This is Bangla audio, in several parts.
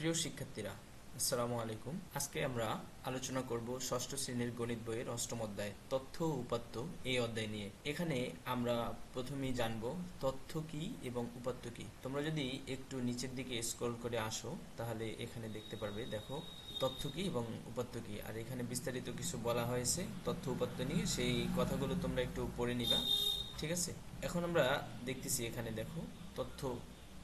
প্রিয় শিক্ষার্থীরা, আসসালামু আলাইকুম। আজকে আমরা আলোচনা করব ষষ্ঠ শ্রেণীর গণিত বইয়ের অষ্টম অধ্যায় তথ্য ও উপাত্ত এই অধ্যায় নিয়ে। এখানে আমরা প্রথমেই জানব তথ্য কি এবং উপাত্ত কি। তোমরা যদি একটু নিচের দিকে স্ক্রল করে আসো তাহলে এখানে দেখতে পারবে, দেখো তথ্য কি এবং উপাত্ত কি। আর এখানে বিস্তারিত কিছু বলা হয়েছে তথ্য উপাত্ত নিয়ে, সেই কথাগুলো তোমরা একটু পড়ে নিবা, ঠিক আছে? এখন আমরা দেখতেছি, এখানে দেখো তথ্য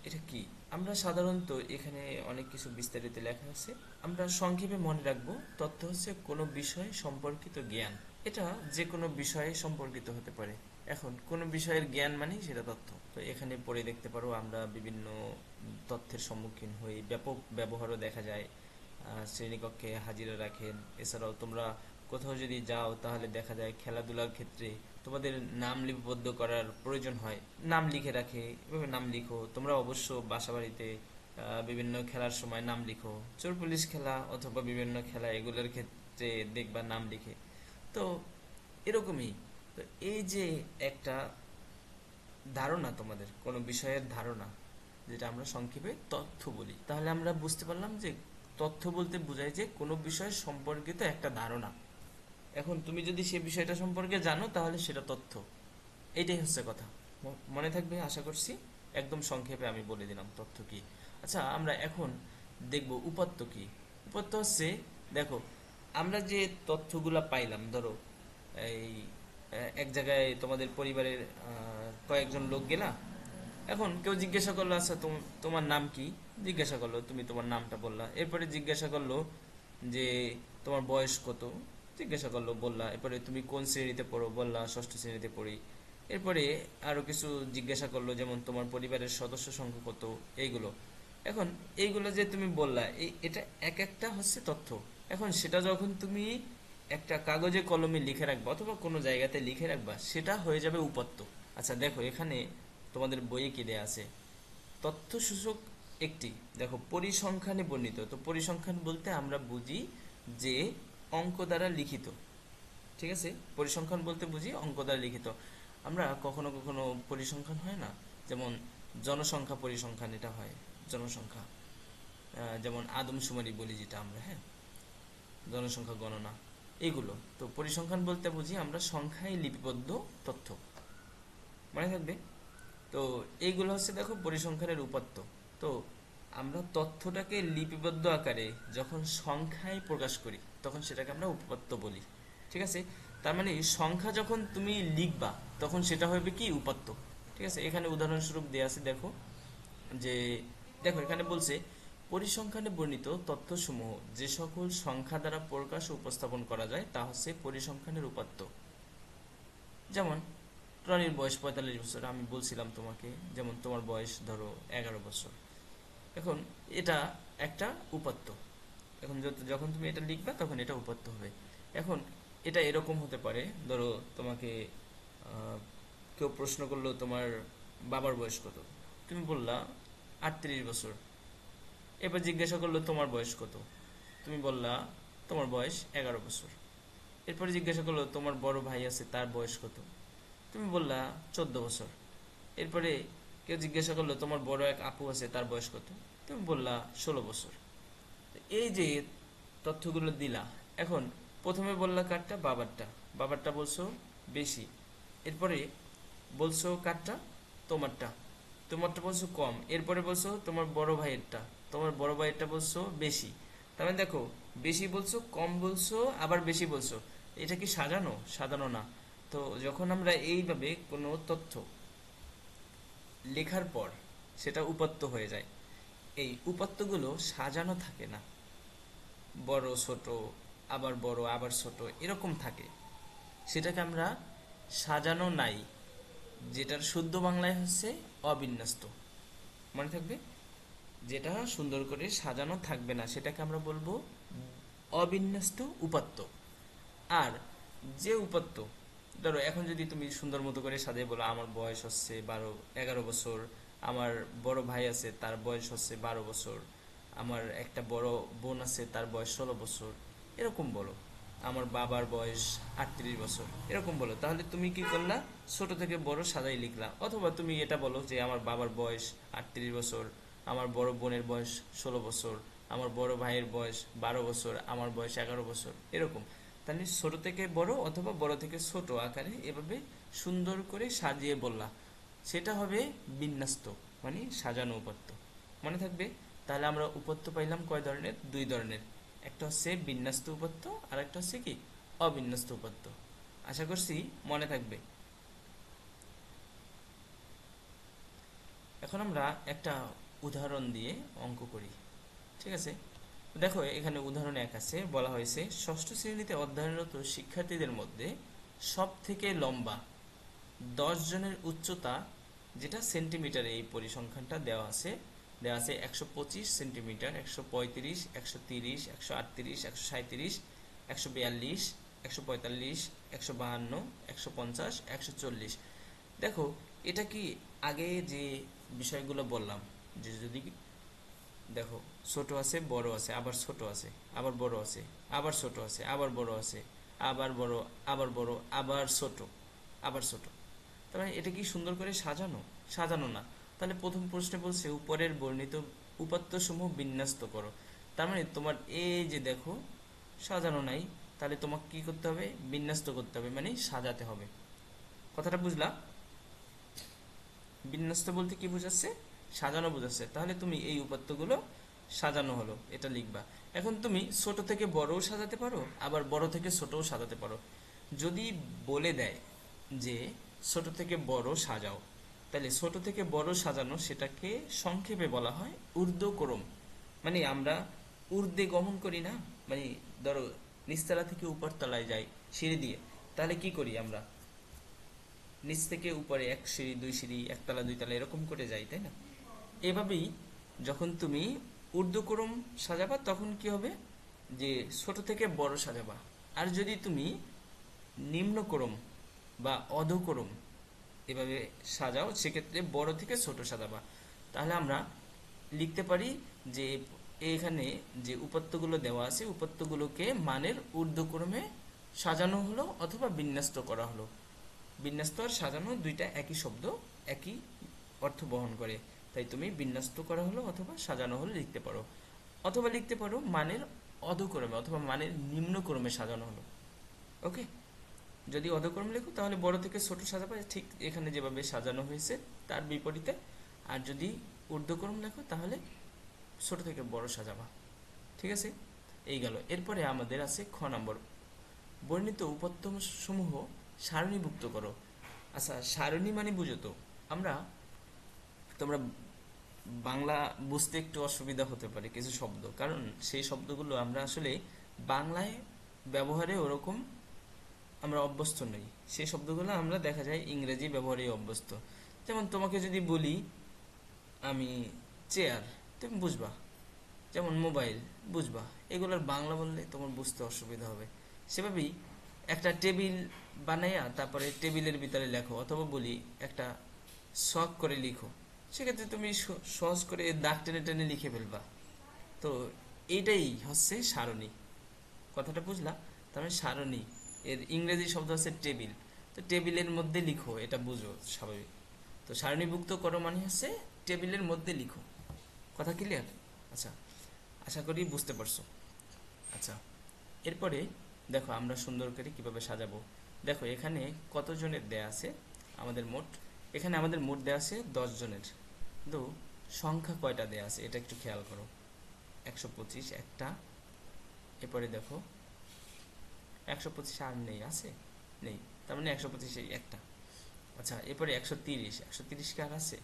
এটা কি। আমরা সাধারণত এখানে অনেক কিছু বিস্তারিত লেখা আছে, আমরা সংক্ষেপে মনে রাখবো তথ্য হচ্ছে কোনো বিষয় সম্পর্কিত জ্ঞান। এটা যে কোনো বিষয়ে সম্পর্কিত হতে পারে। এখন কোনো বিষয়ের জ্ঞান মানে সেটা তথ্য। তো এখানে পড়ে দেখতে পারো, আমরা বিভিন্ন তথ্যের সম্মুখীন হই, ব্যাপক ব্যবহারও দেখা যায়। শ্রেণীকক্ষে হাজিরা রাখেন। এছাড়াও তোমরা কোথাও যদি যাও তাহলে দেখা যায় খেলাধুলার ক্ষেত্রে তোমাদের নাম লিপিবদ্ধ করার প্রয়োজন হয়, নাম লিখে রাখে, এভাবে নাম লিখো। তোমরা অবশ্য বাসা বাড়িতে বিভিন্ন খেলার সময় নাম লিখো, চোর পুলিশ খেলা অথবা বিভিন্ন খেলা, এগুলোর ক্ষেত্রে দেখবা নাম লিখে। তো এরকমই। তো এই যে একটা ধারণা, তোমাদের কোনো বিষয়ের ধারণা, যেটা আমরা সংক্ষেপে তথ্য বলি, তাহলে আমরা বুঝতে পারলাম যে তথ্য বলতে বোঝায় যে কোনো বিষয় সম্পর্কিত একটা ধারণা। এখন তুমি যদি সে বিষয়টা সম্পর্কে জানো তাহলে সেটা তথ্য। এইটাই হচ্ছে কথা। মনে থাকবে আশা করছি। একদম সংক্ষেপে আমি বলে দিলাম তথ্য কি। আচ্ছা, আমরা এখন দেখব উপাত্ত কি। উপাত্ত হচ্ছে, দেখো আমরা যে তথ্যগুলা পাইলাম, ধরো এই এক জায়গায় তোমাদের পরিবারের কয়েকজন লোক গেলা। এখন কেউ জিজ্ঞাসা করলো, আচ্ছা তোমার নাম কি, জিজ্ঞাসা করলো, তুমি তোমার নামটা বললা। এরপরে জিজ্ঞাসা করলো যে তোমার বয়স কত, জিজ্ঞাসা করলো, বললা। এরপরে তুমি কোন শ্রেণীতে পড়ো, বললা ষষ্ঠ শ্রেণীতে পড়ি। এরপরে আরো কিছু জিজ্ঞাসা করলো, যেমন তোমার পরিবারের সদস্য সংখ্যা কত, এইগুলো। এখন এইগুলো যে তুমি বললা, এটা এক একটা হচ্ছে তথ্য। এখন সেটা যখন তুমি একটা কাগজে কলমে লিখে রাখবা অথবা কোনো জায়গাতে লিখে রাখবা, সেটা হয়ে যাবে উপাত্ত। আচ্ছা দেখো, এখানে তোমাদের বইয়ে কি দেয়া আছে, তথ্য সূচক একটি, দেখো পরিসংখ্যানে বর্ণিত। তো পরিসংখ্যান বলতে আমরা বুঝি যে অঙ্ক দ্বারা লিখিত, ঠিক আছে? পরিসংখ্যান বলতে বুঝি অঙ্ক দ্বারা লিখিত। আমরা কখনো কখনো পরিসংখ্যান হয় না, যেমন জনসংখ্যা পরিসংখ্যান, এটা হয় জনসংখ্যা। যেমন আদমশুমারি বলি যেটা আমরা, হ্যাঁ, জনসংখ্যা গণনা, এইগুলো। তো পরিসংখ্যান বলতে বুঝি আমরা সংখ্যায় লিপিবদ্ধ তথ্য। মনে থাকবে। তো এইগুলো হচ্ছে দেখো পরিসংখ্যানের উপাত্ত। তো আমরা তথ্যটাকে লিপিবদ্ধ আকারে যখন সংখ্যায় প্রকাশ করি তখন সেটাকে আমরা উপাত্ত বলি, ঠিক আছে? তার মানে সংখ্যা যখন তুমি লিখবা তখন সেটা হবে কি, উপাত্ত। ঠিক আছে, এখানে উদাহরণস্বরূপ দেয়া আছে, দেখো যে, দেখো এখানে বলছে পরিসংখ্যানে বর্ণিত তথ্যসমূহ যে সকল সংখ্যা দ্বারা প্রকাশ ও উপস্থাপন করা যায় তা হচ্ছে পরিসংখ্যানের উপাত্ত। যেমন রনির বয়স 45 বছর, আমি বলছিলাম তোমাকে, যেমন তোমার বয়স ধরো 11 বছর। এখন এটা একটা উপাত্ত। এখন যখন তুমি এটা লিখবা তখন এটা উপাত্ত হবে। এখন এটা এরকম হতে পারে, ধরো তোমাকে কেউ প্রশ্ন করলো তোমার বাবার বয়স কত, তুমি বললা 38 বছর। এবার জিজ্ঞাসা করলো তোমার বয়স কত, তুমি বললা তোমার বয়স 11 বছর। এরপরে জিজ্ঞাসা করলো তোমার বড় ভাই আছে, তার বয়স কত, তুমি বললা 14 বছর। এরপরে কেউ জিজ্ঞাসা করলো তোমার বড় এক আপু আছে, তার বয়স কত, তুমি বললা 16 বছর। এই যে তথ্যগুলো দিলা, এখন প্রথমে বললা কারটা, বাবারটা। বাবারটা বলছো বেশি। এরপরে বলছো কারটা, তোমারটা। তোমারটা বলছো কম। এরপরে বলছো তোমার বড় ভাইয়েরটা, তোমার বড় ভাইয়েরটা বলছো বেশি। তার মানে দেখো, বেশি বলছো, কম বলছো, আবার বেশি বলছো। এটা কি সাজানো? সাজানো না। তো যখন আমরা এইভাবে কোনো তথ্য লেখার পর সেটা উপাত্ত হয়ে যায়, এই উপাত্তগুলো সাজানো থাকে না, বড় ছোট, আবার বড় আবার ছোট, এরকম থাকে। সেটাকে আমরা সাজানো নাই, যেটার শুদ্ধ বাংলায় হচ্ছে অবিন্যস্ত। মনে থাকবে, যেটা সুন্দর করে সাজানো থাকবে না সেটাকে আমরা বলবো অবিন্যস্ত উপাত্ত। আর যে উপাত্ত, ধরো এখন যদি তুমি সুন্দর মতো করে সাজিয়ে বলো আমার বয়স হচ্ছে 11 বছর, আমার বড় ভাই আছে তার বয়স হচ্ছে 12 বছর, আমার একটা বড় বোন আছে তার বয়স 16 বছর, এরকম বলো, আমার বাবার বয়স 38 বছর, এরকম বলো। তাহলে তুমি কি করলা, ছোট থেকে বড় সাজাই লিখলা। অথবা তুমি এটা বলো যে আমার বাবার বয়স 38 বছর, আমার বড় বোনের বয়স 16 বছর, আমার বড় ভাইয়ের বয়স 12 বছর, আমার বয়স 11 বছর, এরকম। তাহলে ছোট থেকে বড় অথবা বড় থেকে ছোট আকারে এভাবে সুন্দর করে সাজিয়ে বললা, সেটা হবে বিন্যস্ত, মানে সাজানো উপাত্ত। মনে থাকবে? তাহলে আমরা উপাত্ত পাইলাম কয় ধরনের? দুই ধরনের। একটা হচ্ছে বিন্যস্ত উপাত্ত, আর একটা হচ্ছে কি অবিন্যস্ত উপাত্ত। আশা করছি মনে থাকবে। এখন আমরা একটা উদাহরণ দিয়ে অঙ্ক করি, ঠিক আছে? দেখো এখানে উদাহরণ 1 আছে, বলা হয়েছে ষষ্ঠ শ্রেণীতে অধ্যয়নরত শিক্ষার্থীদের মধ্যে সব থেকে লম্বা 10 জনের উচ্চতা, যেটা সেন্টিমিটারে এই পরিসংখ্যানটা দেওয়া আছে 125 সেন্টিমিটার, 135, 130, 138, 137, 142, 145, 152, 150, 140। দেখো এটা কি আগে যে বিষয়গুলো বললাম, যে যদি দেখো ছোট আছে, বড় আছে, আবার ছোট আছে, আবার বড় আছে, আবার ছোট আছে, আবার বড় আছে, আবার বড়, আবার বড়, আবার ছোট, আবার ছোট। তার মানে এটা কি সুন্দর করে সাজানো? সাজানো না। তাহলে প্রথম প্রশ্নে বলছে উপরের বর্ণিত উপাত্তসমূহ বিন্যস্ত করো। তার মানে তোমার এই যে দেখো সাজানো নাই, তাহলে তোমাকে কি করতে হবে? বিন্যস্ত করতে হবে, মানে সাজাতে হবে। কথাটা বুঝলা? বিন্যস্ত বলতে কি বোঝাচ্ছে? সাজানো বোঝাচ্ছে। তাহলে তুমি এই উপাত্তগুলো সাজানো হলো, এটা লিখবা। এখন তুমি ছোট থেকে বড়ও সাজাতে পারো, আবার বড় থেকে ছোটও সাজাতে পারো। যদি বলে দেয় যে ছোট থেকে বড় সাজাও, তাহলে ছোট থেকে বড় সাজানো সেটাকে সংক্ষেপে বলা হয় ঊর্ধ্বক্রম। মানে আমরা ঊর্ধ্বে গমন করি না, মানে ধরো নিচতলা থেকে উপরতলায় যাই সিঁড়ি দিয়ে, তাহলে কি করি আমরা? নিচ থেকে উপরে এক সিঁড়ি, দুই সিঁড়ি, একতলা, দুইতলা, এরকম করে যাই, তাই না? এভাবেই যখন তুমি ঊর্ধ্বক্রম সাজাবা তখন কি হবে? যে ছোট থেকে বড় সাজাবা। আর যদি তুমি নিম্নক্রম বা অধক্রম এভাবে সাজাও, সেক্ষেত্রে বড় থেকে ছোট সাজাবা। তাহলে আমরা লিখতে পারি যে এখানে যে উপাত্তগুলো দেওয়া আছে, উপাত্তগুলোকে মানের ঊর্ধ্বক্রমে সাজানো হলো অথবা বিন্যস্ত করা হলো। বিন্যস্ত আর সাজানো দুইটা একই শব্দ, একই অর্থ বহন করে। তাই তুমি বিন্যস্ত করা হলো অথবা সাজানো হলো লিখতে পারো। অথবা লিখতে পারো মানের অধক্রমে অথবা মানের নিম্নক্রমে সাজানো হলো। ওকে? যদি অধক্রম লেখো তাহলে বড় থেকে ছোট সাজাবে, ঠিক এখানে যেভাবে সাজানো হয়েছে তার বিপরীতে। আর যদি ঊর্ধ্বক্রম লেখো তাহলে ছোট থেকে বড় সাজাবা। ঠিক আছে? এই গেল। এরপরে আমাদের আছে খ নম্বর, বর্ণিত উপাত্ত সমূহ সারণীভুক্ত করো। আচ্ছা, সারণী মানে বুঝো তো? আমরা তোমরা বাংলা বুঝতে একটু অসুবিধা হতে পারে কিছু শব্দ, কারণ সেই শব্দগুলো আমরা আসলে বাংলায় ব্যবহারে ওরকম আমরা অভ্যস্ত নই। সেই শব্দগুলো আমরা দেখা যায় ইংরেজি ব্যবহারে অভ্যস্ত। যেমন তোমাকে যদি বলি আমি চেয়ার, তুমি বুঝবা। যেমন মোবাইল, বুঝবা। এগুলোর বাংলা বললে তোমার বুঝতে অসুবিধা হবে। সেভাবেই একটা টেবিল বানাইয়া তারপরে টেবিলের ভিতরে লেখো, অথবা বলি একটা শখ করে লিখো, সেক্ষেত্রে তুমি সহজ করে দাগ টেনে টেনে লিখে ফেলবা। তো এইটাই হচ্ছে সারণী। কথাটা বুঝলা? তার মানে সারণী এর ইংরেজি শব্দ হচ্ছে টেবিল। তো টেবিলের মধ্যে লিখো, এটা বুঝো স্বাভাবিক। তো সারণীভুক্ত করো মানে হচ্ছে টেবিলের মধ্যে লিখো। কথা ক্লিয়ার? আচ্ছা, আশা করি বুঝতে পারছো। আচ্ছা, এরপরে দেখো আমরা সুন্দর করে কিভাবে সাজাবো। দেখো এখানে কতজনের দেয়া আছে আমাদের মোট? এখানে আমাদের মোট দেয়া আছে 10 জনের, কিন্তু সংখ্যা কয়টা দেয়া আছে এটা একটু খেয়াল করো। 125 একটা, এরপরে দেখো 125 আর নেই, আছে? নেই, তার মানে 125 এই একটা। আচ্ছা, এরপরে 130 কার আছে?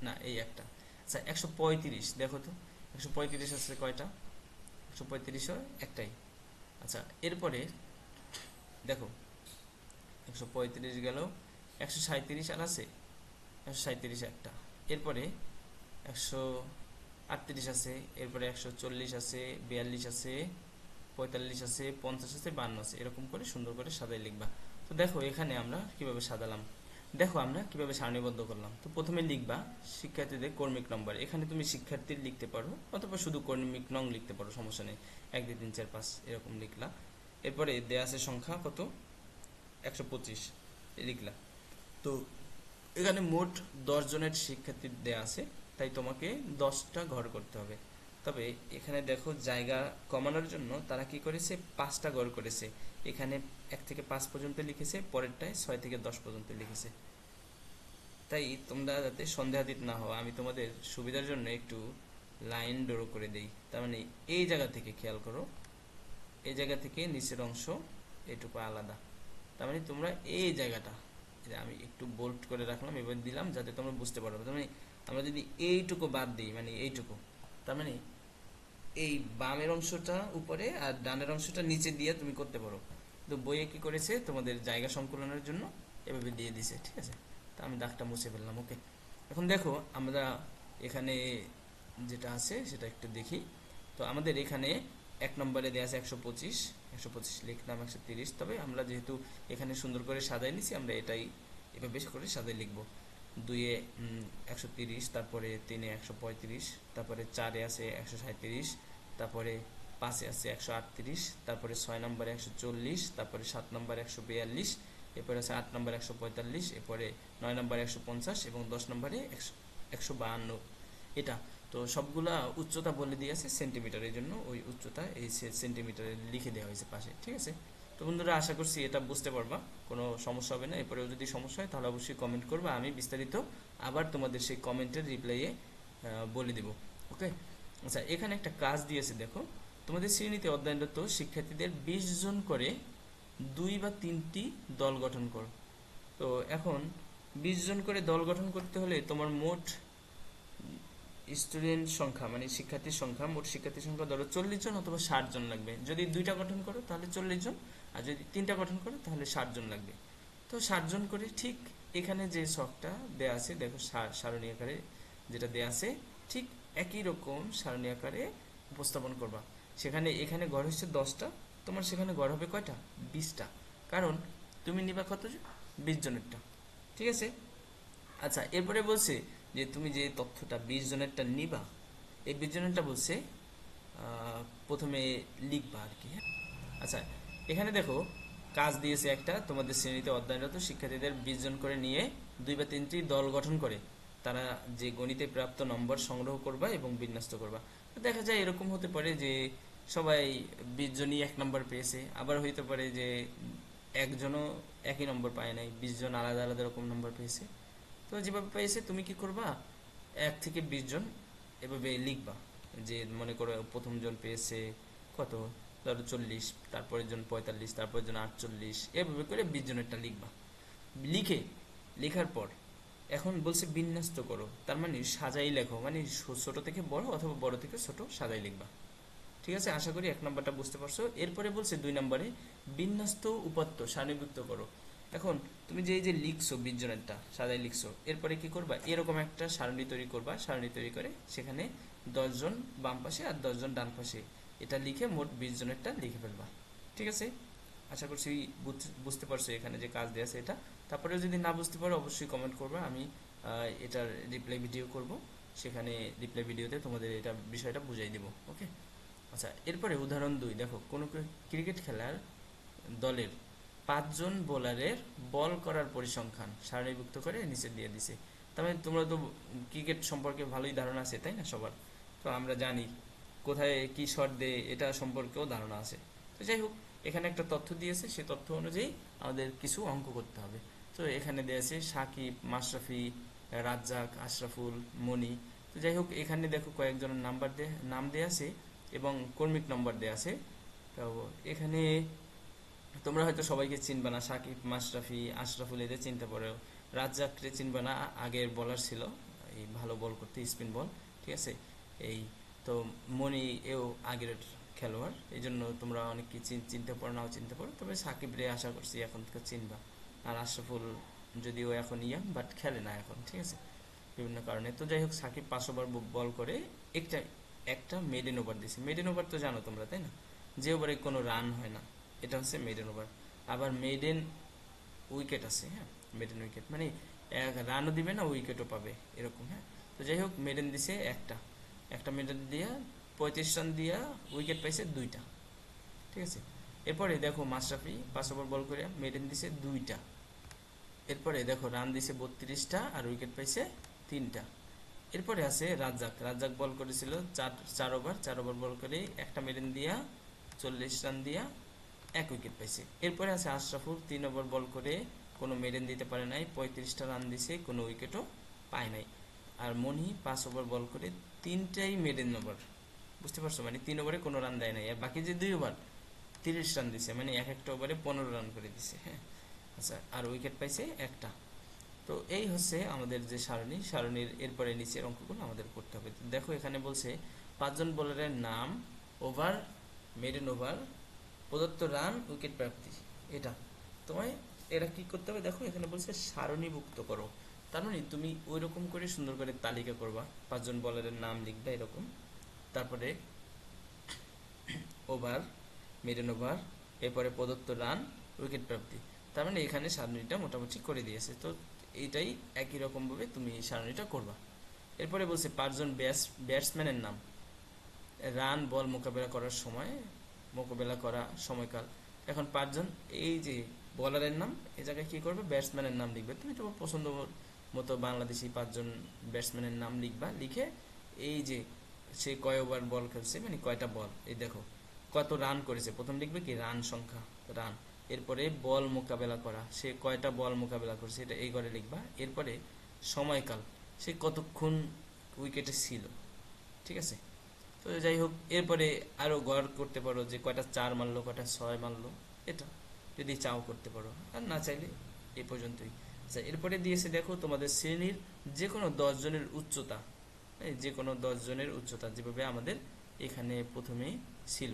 না, এই একটা। আচ্ছা, 135 দেখো তো, 135 আছে কয়টা? 135 একটাই। আচ্ছা, এরপরে দেখো 135 গেল, 137 আর আছে? 137 একটা। এরপরে 138 আছে, এরপরে 140 আছে, 42 আছে, 45 আছে, 50 আছে, 52 আছে, এরকম করে সুন্দর করে সাজাই লিখবা। তো দেখো এখানে আমরা কিভাবে সাজালাম, দেখো আমরা কিভাবে সারণীবদ্ধ করলাম। তো প্রথমে লিখবা শিক্ষার্থীদের কর্মিক নম্বর। এখানে তুমি শিক্ষার্থীর লিখতে পারো অথবা শুধু কর্মিক নং লিখতে পারো, সমস্যা নেই। 1 2 3 4 5 এরকম লিখলা। এরপরে দেয়া আছে সংখ্যা কত? 125 লিখলা। তো এখানে মোট 10 জনের শিক্ষার্থী দেয়া আছে, তাই তোমাকে 10টা ঘর করতে হবে। তবে এখানে দেখো জায়গা কমানোর জন্য তারা কি করেছে, 5টা ঘর করেছে। এখানে 1 থেকে 5 পর্যন্ত লিখেছে, পরেরটায় 6 থেকে 10 পর্যন্ত লিখেছে। তাই তোমরা যাতে সন্দেহাতীত না হও, আমি তোমাদের সুবিধার জন্য একটু লাইন ড্র করে দেই। তার মানে এই জায়গা থেকে খেয়াল করো, এই জায়গা থেকে নিচের অংশ এটুকু আলাদা। তার মানে তোমরা এই জায়গাটা আমি একটু বোল্ড করে রাখলাম, এবার দিলাম যাতে তোমরা বুঝতে পারো। তার মানে আমরা যদি এইটুকু বাদ দিই, মানে এইটুকু, তার মানে এই বামের অংশটা উপরে আর ডানের অংশটা নিচে দিয়ে তুমি করতে পারো। তো বইয়ে কি করেছে, তোমাদের জায়গা সংকুলনের জন্য এভাবে দিয়ে দিছে, ঠিক আছে। তা আমি দাগটা মুছে ফেললাম। ওকে, এখন দেখো আমরা এখানে যেটা আছে সেটা একটু দেখি। তো আমাদের এখানে 1 নম্বরে দেওয়া আছে 125, 125 লিখলাম 130। তবে আমরা যেহেতু এখানে সুন্দর করে সাজাই নিছি, আমরা এটাই এভাবে বেশি করে সাজাই লিখবো। 2-এ 130, তারপরে 3-এ 135, তারপরে 4-এ আছে 137, তারপরে 5-এ আছে 138, তারপরে 6 নম্বরে 140, তারপরে 7 নম্বরে 142, এরপরে আছে 8 নম্বরে 145, এরপরে 9 নম্বরে 150 এবং 10 নম্বরে 152। এটা তো সবগুলা উচ্চতা বলে দিয়েছে সেন্টিমিটারের জন্য, ওই উচ্চতা এই সেন্টিমিটারে লিখে দেওয়া হয়েছে পাশে, ঠিক আছে। তো বন্ধুরা আশা করছি এটা বুঝতে পারবা, কোনো সমস্যা হবে না। এরপরেও যদি সমস্যা হয় তাহলে অবশ্যই কমেন্ট করবা, আমি বিস্তারিত আবার তোমাদের সেই কমেন্টের রিপ্লাইয়ে বলে দেব। ওকে, আচ্ছা এখানে একটা কাজ দিয়েছে দেখো, তোমাদের শ্রেণীতে অধ্যয়নরত শিক্ষার্থীদের 20 জন করে 2 বা 3টি দল গঠন করো। তো এখন 20 জন করে দল গঠন করতে হলে তোমার মোট স্টুডেন্ট সংখ্যা, মানে শিক্ষার্থীর সংখ্যা, মোট শিক্ষার্থীর সংখ্যা ধরো 40 জন অথবা 60 জন লাগবে। যদি 2টা গঠন করো তাহলে 40 জন, আর যদি 3টা গঠন করো তাহলে 60 জন লাগবে। তো 60 জন করে ঠিক এখানে যে ছকটা দেয়া আছে দেখো, সারণী আকারে যেটা দেয়া আছে, ঠিক একই রকম সারণী আকারে উপস্থাপন করবা। সেখানে এখানে গড় হচ্ছে 10টা, তোমার সেখানে গড় হবে কয়টা, 20টা, কারণ তুমি নিবা কত, 20 জনেরটা, ঠিক আছে। আচ্ছা এরপরে বলছে যে তুমি যে তথ্যটা 20 জনেরটা নিবা, এই 20 জনেরটা বলছে প্রথমে লিখবা আর কি, হ্যাঁ। আচ্ছা এখানে দেখো কাজ দিয়েছে একটা, তোমাদের শ্রেণীতে অধ্যয়নরত শিক্ষার্থীদের 20 জন করে নিয়ে 2 বা 3টি দল গঠন করে তারা যে গণিতে প্রাপ্ত নম্বর সংগ্রহ করবা এবং বিন্যস্ত করবা। তো দেখা যায় এরকম হতে পারে যে সবাই 20 জনই 1 নম্বর পেয়েছে, আবার হইতে পারে যে একজনও একই নম্বর পায় নাই, 20 জন আলাদা আলাদা রকম নম্বর পেয়েছে। তো যেভাবে পেয়েছে তুমি কি করবা, 1 থেকে 20 জন এভাবে লিখবা। যে মনে করো প্রথম জন পেয়েছে কত, ধরো 40, তারপরের জন 45, তারপরের জন 48, এভাবে করে 20 জনেরটা লিখবা। লেখার পর এখন বলছে বিন্যস্ত করো, তার মানে সাজাই লেখো, মানে ছোট থেকে বড় অথবা বড় থেকে ছোট সাজাই লিখবা, ঠিক আছে। আশা করি 1 নম্বরটা বুঝতে পারছো। এরপরে বলছে 2 নম্বরে বিন্যস্ত উপাত্ত সারিবদ্ধ করো। এখন তুমি যে এই যে লিখছো 20 জনেরটা সাজাই লিখছো, এরপরে কি করবা, এরকম একটা সারণী তৈরি করবা। সারণী তৈরি করে সেখানে 10 জন বাম পাশে আর 10 জন ডান পাশে, এটা লিখে মোট 20 জনেরটা লিখে ফেলবা, ঠিক আছে। আশা করছি বুঝতে পারছো এখানে যে কাজ দেওয়া আছে এটা। তারপরে যদি না বুঝতে পারো অবশ্যই কমেন্ট করবা, আমি এটার রিপ্লাই ভিডিও করব, সেখানে রিপ্লাই ভিডিওতে তোমাদের এটা বিষয়টা বুঝাই দেব। ওকে, আচ্ছা এরপরে উদাহরণ 2 দেখো, কোন ক্রিকেট খেলার দলের 5 জন বোলারের বল করার পরিসংখ্যান সারণীভুক্ত করে নিচে দিয়ে দিছে। তবে তোমরা তো ক্রিকেট সম্পর্কে ভালোই ধারণা আছে তাই না সবার, তো আমরা জানি কোথায় কি শট দেয় এটা সম্পর্কেও ধারণা আছে। তো যাই হোক, এখানে একটা তথ্য দিয়েছে, সেই তথ্য অনুযায়ী আমাদের কিছু অঙ্ক করতে হবে। তো এখানে দেওয়া আছে সাকিব, মাশরাফি, রাজ্জাক, আশরাফুল, মনি। তো যাই হোক, এখানে দেখো কয়েকজনের নাম দেয়া আছে এবং কর্মিক নম্বর দেয়া আছে। তো এখানে তোমরা হয়তো সবাইকে চিনবা না, সাকিব, মাশরাফি, আশরাফুল এদের চিনতে পারো। রাজ্জাককে চিনবা না, আগের বলার ছিল, এই ভালো বল করতে, স্পিন বল, ঠিক আছে। এই তো মনি এও আগের খেলোয়াড়, এই জন্য তোমরা অনেককে চিনতে পারো, নাও চিনতে পারো। তবে সাকিব রে আশা করছি এখন থেকে চিনবা। আর আশরাফুল যদিও এখন ইয়াং, বাট খেলে না এখন, ঠিক আছে, বিভিন্ন কারণে। তো যাই হোক, সাকিব 5 ওভার বল করে একটা একটা মেডেন ওভার দিছে। মেডেন ওভার তো জানো তোমরা তাই না, যে ওভারে কোনো রান হয় না, এটা হচ্ছে মেডেন ওভার। আবার মেডেন উইকেট আছে, হ্যাঁ, মেডেন উইকেট মানে রানও দিবে না, উইকেটও পাবে, এরকম, হ্যাঁ। তো যাই হোক, মেডেন দিছে একটা মেডেন দিয়া 35 রান দিয়া উইকেট পাইছে 2টা, ঠিক আছে। এরপরে দেখো মাশরাফি 5 ওভার বল করে মেডেন দিছে 2টা। এরপরে দেখো রান দিছে 32টা আর উইকেট পাইছে 3টা। এরপরে আছে রাজ্জাক। রাজ্জাক বল করেছিল 4 ওভার বল করে একটা মেডেন দিয়া 40 রান দিয়া 1 উইকেট পাইছে। এরপরে আছে আশরাফুল, 3 ওভার বল করে কোনো মেডেন দিতে পারে নাই, 35টা রান দিছে, কোনো উইকেটও পায় নাই। আর মনি 5 ওভার বল করে 3টাই মেডেন ওভার, বুঝতে পারছো, মানে 3 ওভারে কোনো রান দেয় নাই। আর বাকি যে 2 ওভার 30 রান দিছে, মানে এক একটা ওভারে 15 রান করে দিছে। হ্যাঁ, আচ্ছা, আর উইকেট পাইছে একটা। তো এই হচ্ছে আমাদের যে সারণীর এরপরে নিচের অঙ্কগুলো আমাদের করতে হবে। তো দেখো এখানে বলছে 5জন বোলারের নাম, ওভার, মেডেন ওভার, প্রদত্ত রান, উইকেট প্রাপ্তি। এটা তোমায় এরা কি করতে হবে, দেখো এখানে বলছে সারণীভুক্ত করো। তার মানে তুমি ওই রকম করে সুন্দর করে তালিকা করবা, 5জন বোলারের নাম লিখবা এরকম, তারপরে ওভার, মেডেন ওভার, এরপরে প্রদত্ত রান, উইকেট প্রাপ্তি। তার মানে এখানে সারণীটা মোটামুটি করে দিয়েছে। তো এইটাই একই রকমভাবে তুমি সারণীটা করবা। এরপরে বলছে 5জন ব্যাটসম্যানের নাম, রান, বল মোকাবেলা করার সময়, মোকাবেলা করা সময়কাল। এখন 5জন এই যে বলারের নাম, এই জায়গায় কি করবে, ব্যাটসম্যানের নাম লিখবে। তুমি তোমার পছন্দ মতো বাংলাদেশি 5জন ব্যাটসম্যানের নাম লিখবা, লিখে এই যে সে কয় ওভার বল খেলছে, মানে কয়টা বল, এই দেখো কত রান করেছে, প্রথম লিখবে কি রান সংখ্যা, রান। এরপরে বল মোকাবেলা করা, সে কয়টা বল মোকাবেলা করছে, এটা এই ঘরে লিখবা। এরপরে সময়কাল, সে কতক্ষণ উইকেটে ছিল, ঠিক আছে। তো যাই হোক, এরপরে আরো গড় করতে পারো যে কয়টা 4 মারলো, কয়টা 6 মারলো, এটা যদি চাও করতে পারো, আর না চাইলে এই পর্যন্তই। আচ্ছা, এরপরে দিয়েছে দেখো তোমাদের শ্রেণীর যে কোনো 10 জনের উচ্চতা, যে কোনো 10 জনের উচ্চতা যেভাবে আমাদের এখানে প্রথমে ছিল,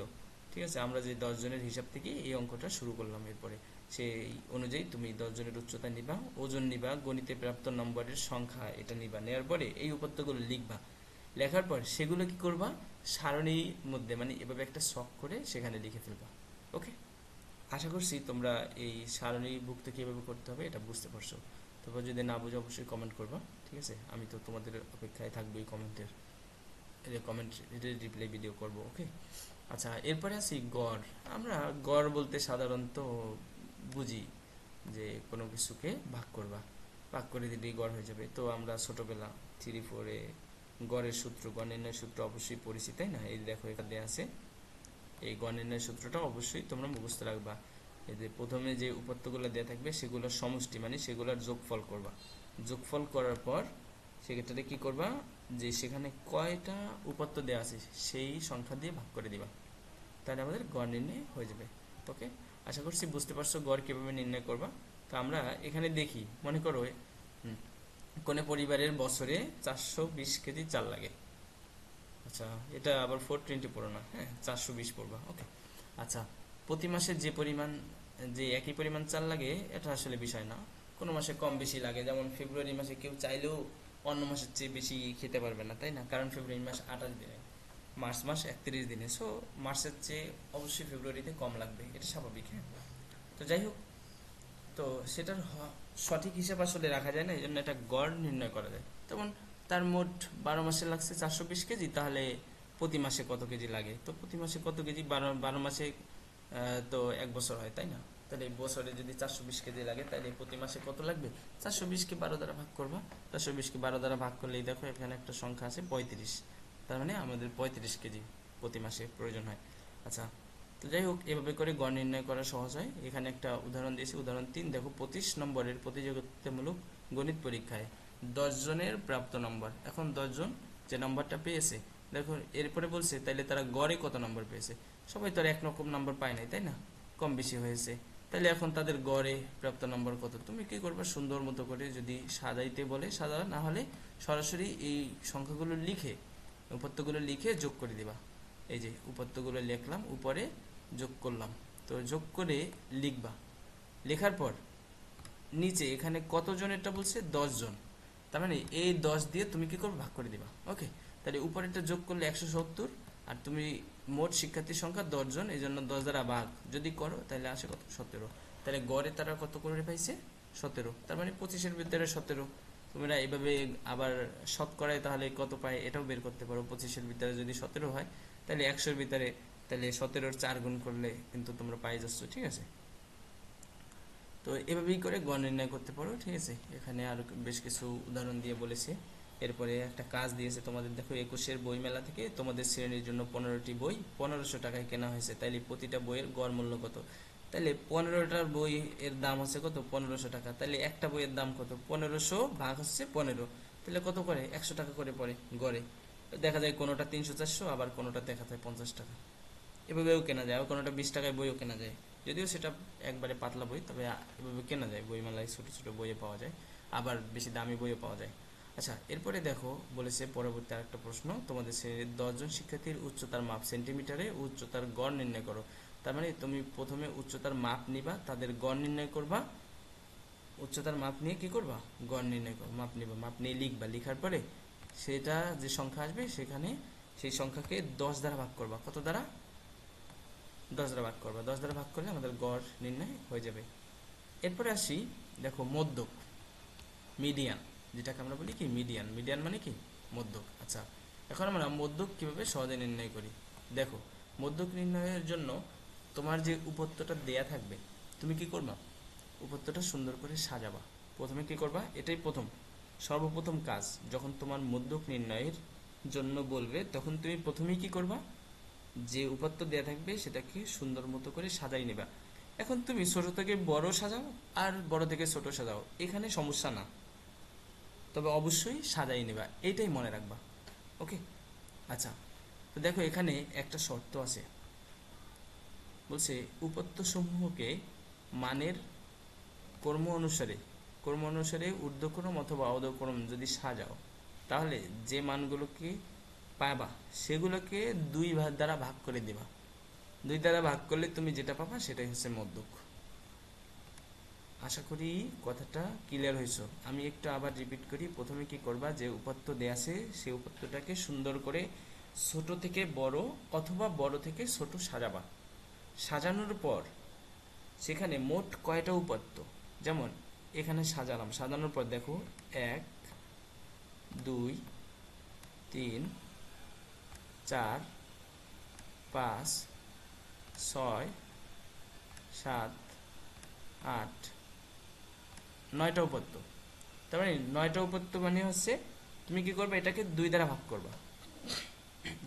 ঠিক আছে। আমরা যে 10 জনের হিসাব থেকে এই অঙ্কটা শুরু করলাম, এরপরে সেই অনুযায়ী তুমি 10 জনের উচ্চতা নিবা, ওজন নিবা, গণিতে প্রাপ্ত নম্বরের সংখ্যা এটা নিবা, নেওয়ার পরে এই উপাত্তগুলো লিখবা। লেখার পর সেগুলো কি করবা, সারণীর মধ্যে মানে এভাবে একটা ছক করে সেখানে লিখে ফেলবা। ওকে, আশা করছি তোমরা এই সারণীভুক্ত কীভাবে করতে হবে এটা বুঝতে পারছো। তারপর যদি না বুঝো অবশ্যই কমেন্ট করবা, ঠিক আছে। আমি তো তোমাদের অপেক্ষায় থাকবো, এই কমেন্ট রিপ্লাই ভিডিও করব। ওকে, আচ্ছা, এরপরে আসি গড়। আমরা গড় বলতে সাধারণত বুঝি যে কোনো কিছুকে ভাগ করবা, ভাগ করে দিলেই গড় হয়ে যাবে। তো আমরা ছোটবেলা 3-4-এ গড়ের সূত্র, গড় নির্ণয়ের সূত্র অবশ্যই পরিচিত, তাই না। এই দেখো এখানে দেওয়া আছে, এই গড় নির্ণয়ের সূত্রটা অবশ্যই তোমরা মুখস্থ রাখবা। এই যে প্রথমে যে উপাত্তগুলো দেওয়া থাকবে সেগুলোর সমষ্টি, মানে সেগুলোর যোগফল করবা। যোগফল করার পর সেক্ষেত্রে কি করবা, যে সেখানে কয়টা উপাত্ত দেওয়া আছে সেই সংখ্যা দিয়ে ভাগ করে দিবা, তাহলে আমাদের গড় নির্ণয় হয়ে যাবে। ওকে, আশা করছি বুঝতে পারছো গড় কিভাবে নির্ণয় করবা। তো আমরা এখানে দেখি, মনে করো কোন পরিবারের বছরে 420 কেজি চাল লাগে। আচ্ছা, এটা আবার 420 পড়ো না, হ্যাঁ 420 পড়বা। ওকে, আচ্ছা, প্রতি মাসে যে একই পরিমাণ চাল লাগে এটা আসলে বিষয় না, কোনো মাসে কম বেশি লাগে। যেমন ফেব্রুয়ারি মাসে কেউ চাইলেও অন্য মাসের চেয়ে বেশি খেতে পারবে না, তাই না, কারণ ফেব্রুয়ারি মাস 28 দিনে, মার্চ মাস 31 দিনে, সো মার্চের চেয়ে অবশ্যই ফেব্রুয়ারিতে কম লাগবে, এটা স্বাভাবিক। হ্যাঁ, তো যাই হোক, তো সেটার সঠিক হিসাব আসলে রাখা যায় না, এই জন্য একটা গড় নির্ণয় করা যায়। যেমন তার মোট 12 মাসে লাগছে 420 কেজি, তাহলে প্রতি মাসে কত কেজি লাগে, তো প্রতি মাসে কত কেজি, 12 মাসে তো 1 বছর হয়, তাই না। তাহলে বছরে যদি 420 কেজি লাগে, তাহলে প্রতি মাসে কত লাগবে, 420-কে 12 দ্বারা ভাগ করবা। 420-কে 12 দ্বারা ভাগ করলেই দেখো এখানে একটা সংখ্যা আছে 35, তার মানে আমাদের 35 কেজি প্রতি মাসে প্রয়োজন হয়। আচ্ছা, তো যাই হোক, এভাবে করে গড় নির্ণয় করা সহজ হয়। এখানে একটা উদাহরণ দিয়েছি, উদাহরণ 3 দেখো, 25 নম্বরের প্রতিযোগিতামূলক গণিত পরীক্ষায় 10 জনের প্রাপ্ত নম্বর। এখন 10 জন যে নম্বরটা পেয়েছে, দেখো এরপরে বলছে তাইলে তারা গড়ে কত নম্বর পেয়েছে। সবাই তো আর একরকম নম্বর পায় নাই, তাই না, কম বেশি হয়েছে। তাহলে এখন তাদের গড়ে প্রাপ্ত নম্বর কত, তুমি কি করবে, সুন্দর মতো করে যদি সাজাইতে বলে সাজা, না হলে সরাসরি এই সংখ্যাগুলো লিখে, উপাত্তগুলো লিখে যোগ করে দিবা। এই যে উপাত্তগুলো লিখলাম, উপরে যোগ করলাম, তো যোগ করে লিখবা। লেখার পর নিচে এখানে কত জনেরটা বলছে, 10 জন, তার মানে এই 10 দিয়ে তুমি কি করবে, ভাগ করে দিবা। ওকে, তাহলে উপরেরটা যোগ করলে 170, আর তুমি মোট শিক্ষার্থীর সংখ্যা 10 জন, এই জন্য 10 দ্বারা ভাগ যদি করো তাহলে আসে কত, 17। তাহলে গড়ে তারা কত করে পাইছে, 17, তার মানে 25-এর ভিতরে 17। তোমরা এইভাবে আবার শতকরায় তাহলে কত পায় এটাও বের করতে পারো। 25-এর ভিতরে যদি 17 হয়, তাহলে 100-এর ভিতরে, তাহলে 17-র 4 গুণ করলে কিন্তু তোমরা পাই যাচ্ছ, ঠিক আছে। তো এভাবেই করে গড় নির্ণয় করতে পারো, ঠিক আছে। এখানে আর বেশ কিছু উদাহরণ দিয়ে বলেছে। এরপরে একটা কাজ দিয়েছে তোমাদের, দেখো 21-এর বই মেলা থেকে তোমাদের শ্রেণীর জন্য 15টি বই 1500 টাকায় কেনা হয়েছে, তাইলে প্রতিটা বইয়ের গড় মূল্য কত? তাহলে 15টার বই এর দাম হচ্ছে কত? 1500 টাকা। তাহলে একটা বইয়ের দাম কত? 1500 ভাগ হচ্ছে 15, তাহলে কত করে? 100 টাকা করে পড়ে গড়ে। দেখা যায় কোনোটা 300-400, আবার কোনোটা দেখা যায় 50 টাকা। এভাবেও কেনা যায়, কোনোটা 20 টাকায় বইও কেনা যায়, যদিও সেটা একবারে পাতলা বই, তবে এভাবে কেনা যায়, বইমেলায় ছোট ছোট বইয়ে পাওয়া যায়, আবার বেশি দামি বইও পাওয়া যায়। আচ্ছা, এরপরে দেখো বলেছে পরবর্তী আরেকটা প্রশ্ন, তোমাদের শ্রেণীর 10 জন শিক্ষার্থীর উচ্চতার মাপ সেন্টিমিটারে, উচ্চতার গড় নির্ণয় করো। তার মানে তুমি প্রথমে উচ্চতার মাপ নিবা, তাদের গড় নির্ণয় করবা, উচ্চতার মাপ নিয়ে কি করবা? গড় নির্ণয় করবা, মাপ নিবা, মাপ নিয়ে লিখবা, লিখার পরে সেটা যে সংখ্যা আসবে সেখানে সেই সংখ্যাকে 10 দ্বারা ভাগ করবা। কত দ্বারা? 10 দ্বারা ভাগ করবা। 10 দ্বারা ভাগ করলে আমাদের গড় নির্ণয় হয়ে যাবে। এরপরে আসি, দেখো মধ্যক, মিডিয়ান, যেটাকে আমরা বলি কি মিডিয়ান। মিডিয়ান মানে কি? মধ্যক। আচ্ছা, এখন আমরা মধ্যক কিভাবে সহজে নির্ণয় করি। দেখো, মধ্যক নির্ণয়ের জন্য তোমার যে উপত্যটা দেয়া থাকবে, তুমি কি করবা? উপত্যটা সুন্দর করে সাজাবা। প্রথমে কি করবা? এটাই সর্বপ্রথম কাজ। যখন তোমার মধ্যক নির্ণয়ের জন্য বলবে, তখন তুমি প্রথমেই কি করবা? যে উপাত্ত দেয়া থাকবে সেটাকে সুন্দর মতো করে সাজাই নেবা। এখন তুমি ছোট থেকে বড় সাজাও আর বড় থেকে ছোট সাজাও, এখানে সমস্যা না, তবে অবশ্যই সাজাই নেবা, এইটাই মনে রাখবা। ওকে। আচ্ছা, তো দেখো এখানে একটা শর্ত আছে, বলছে উপাত্ত সমূহকে মানের ক্রম অনুসারে ঊর্ধ্বক্রম অথবা অধঃক্রম যদি সাজাও, তাহলে যে মানগুলোকে পাবা সেগুলোকে 2 দ্বারা ভাগ করে দিবা। 2 দ্বারা ভাগ করলে তুমি যেটা পাবা সেটাই হচ্ছে মধ্যক। আশা করি কথাটা ক্লিয়ার হয়েছে। আমি একটু আবার রিপিট করি। প্রথমে কি করবা? যে উপাত্ত দেয়া আছে সেই উপাত্তটাকে সুন্দর করে ছোট থেকে বড় অথবা বড় থেকে ছোট সাজাবা। সাজানোর পর সেখানে মোট কয়টা উপাত্ত, যেমন এখানে সাজালাম, সাজানোর পর দেখো 1 2 3 4 5 6 7 8 9টা উপাত্ত। তার মানে 9টা উপাত্ত মানে হচ্ছে তুমি কি করবে? এটাকে 2 দ্বারা ভাগ করবা।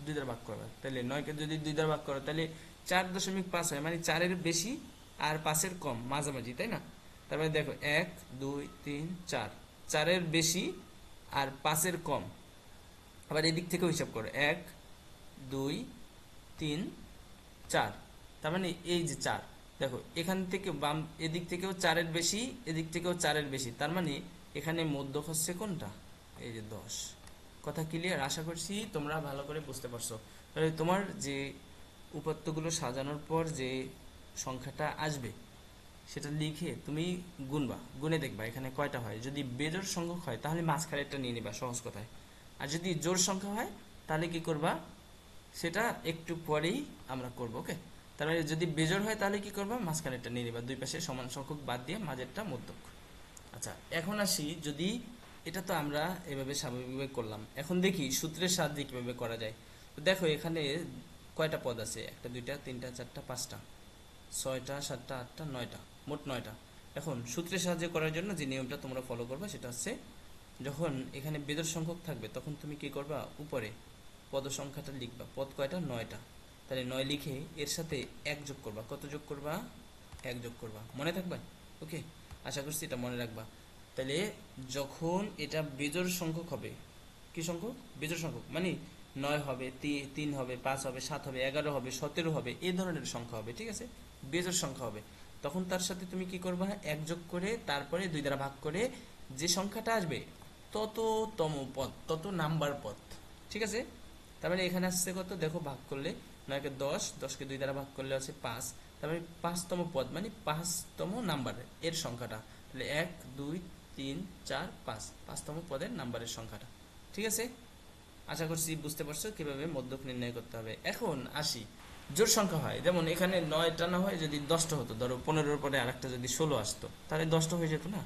2 দ্বারা ভাগ করবা, তাহলে 9কে যদি 2 দ্বারা ভাগ করো তাহলে 4.5 হয়, মানে 4-এর বেশি আর 5-এর কম, মাঝামাঝি, তাই না? তার মানে দেখো 1 2 3 4, 4-এর বেশি আর 5-এর কম। আবার এদিক থেকেও হিসাব করো, 1 2 3 4, তার মানে এই যে 4, দেখো এখান থেকে বাম এদিক থেকেও 4-এর বেশি, এদিক থেকেও 4-এর বেশি, তার মানে এখানে মধ্যক হচ্ছে কোনটা? এই যে 10। কথা ক্লিয়ার? আশা করছি তোমরা ভালো করে বুঝতে পারছো। তাহলে তোমার যে উপাত্তগুলো সাজানোর পর যে সংখ্যাটা আসবে সেটা লিখে তুমি গুনবা, গুনে দেখবা এখানে কয়টা হয়। যদি বেজোড় সংখ্যক হয় তাহলে মাঝখানেরটা নিয়ে নিবা, সহজ কথায়। আর যদি জোড় সংখ্যা হয় তাহলে কি করবা? সেটা একটু পরেই আমরা করব। ওকে। তার মানে যদি বেজোড় হয় তাহলে কি করবা? মাঝখানেরটা নিয়ে নিবা, দুই পাশে সমান সংখ্যক বাদ দিয়ে মাঝেরটা মধ্যক। আচ্ছা, এখন আসি, যদি এটা তো আমরা এভাবে স্বাভাবিকভাবে করলাম, এখন দেখি সূত্রের সাহায্যে কিভাবে করা যায়। তো দেখো এখানে কয়টা পদ আছে? 1 2 3 4 5টা 6টা 7টা 8টা 9টা, মোট 9টা। এখন সূত্রের সাহায্যে করার জন্য যে নিয়মটা তোমরা ফলো করবা সেটা হচ্ছে, যখন এখানে বেজোড় সংখ্যক থাকবে তখন তুমি কি করবা? উপরে পদ সংখ্যাটা লিখবা। পদ কয়টা? 9টা। তাহলে 9 লিখে এর সাথে 1 যোগ করবা। কত যোগ করবা? 1 যোগ করবা। মনে থাকবে? ওকে, আশা করছি এটা মনে রাখবা। তাহলে যখন এটা বেজোড় সংখ্যক হবে, কি সংখ্যক? বেজোড় সংখ্যক মানে 9 হবে, 3 হবে, 5 হবে, 7 হবে, 11 হবে, 17 হবে, এই ধরনের সংখ্যা হবে, ঠিক আছে? বেজোড় সংখ্যা হবে, তখন তার সাথে তুমি কি করবা? 1 যোগ করে তারপরে 2 দ্বারা ভাগ করে যে সংখ্যাটা আসবে তততম পদ, তত নাম্বার পদ, ঠিক আছে? তার মানে এখানে আসছে কত? দেখো ভাগ করলে 9কে 10, 10কে 2 দ্বারা ভাগ করলে আছে 5, তার মানে 5তম পদ মানে 5তম নাম্বার এর সংখ্যাটা। তাহলে 1 2 3 4 5, 5তম পদের নাম্বারের সংখ্যাটা, ঠিক আছে? আশা করছি বুঝতে পারছো কিভাবে মধ্যক নির্ণয় করতে হবে। এখন আসি, জোড় সংখ্যা হয়, যেমন এখানে 9টা না হয় যদি 10টা হতো, ধরো 15-র পরে আরেকটা যদি 16 আসতো তাহলে 10টা হয়ে যেত না?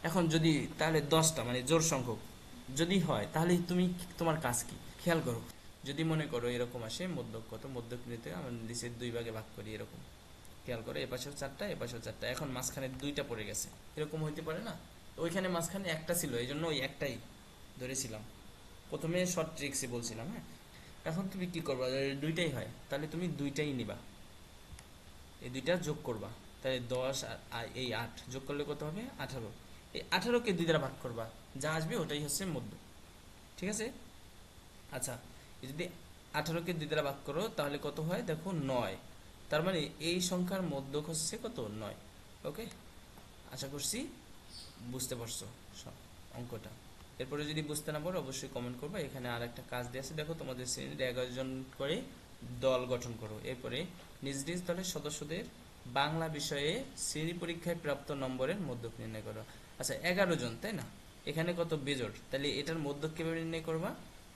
এখন যদি তাহলে 10টা মানে জোড় সংখ্যক যদি হয় তাহলে তুমি তোমার কাজ কি খেয়াল করো। যদি মনে করো এরকম আসে, মধ্যক কত? মধ্যক নিতে আমরা নিচের 2 ভাগে ভাগ করি, এরকম খেয়াল করো, এপাশেও 4টা এপাশেও 4টা, এখন মাঝখানে 2টা পড়ে গেছে, এরকম হইতে পারে না? ওইখানে মাঝখানে একটা ছিল, এই জন্য ওই একটাই ধরেছিলাম। প্রথমে শর্ট ট্রিক্সই বলছিলাম, হ্যাঁ। এখন তুমি কি করবা, দুইটাই হয় তাহলে তুমি দুইটাই নিবা, এই দুইটা যোগ করবা। তাহলে 10 আর এই 8 যোগ করলে কত হবে, 18। এই 18কে 2 দ্বারা ভাগ করবা, যা আসবে ওটাই হচ্ছে মধ্য। ঠিক আছে। আচ্ছা, এই যদি 18কে 2 দ্বারা ভাগ করো তাহলে কত হয় দেখো, 9। তার মানে এই সংখ্যার মধ্যক হচ্ছে কত, 9। ওকে, আশা করছি বুঝতে পারছো অঙ্কটা। এরপরে যদি বুঝতে না পারো অবশ্যই কমেন্ট করবে। এখানে আর একটা কাজ দিয়ে আছে, দেখো তোমাদের শ্রেণীর 11 জন করে দল গঠন করো। এরপরে নিজ নিজ দলের সদস্যদের বাংলা বিষয়ে শ্রেণী পরীক্ষায় প্রাপ্ত নম্বরের মধ্যক নির্ণয় করো। আচ্ছা, 11 জন তাই না, এখানে কত বেজোড়, তাহলে এটার মধ্যক কিভাবে নির্ণয় করবা,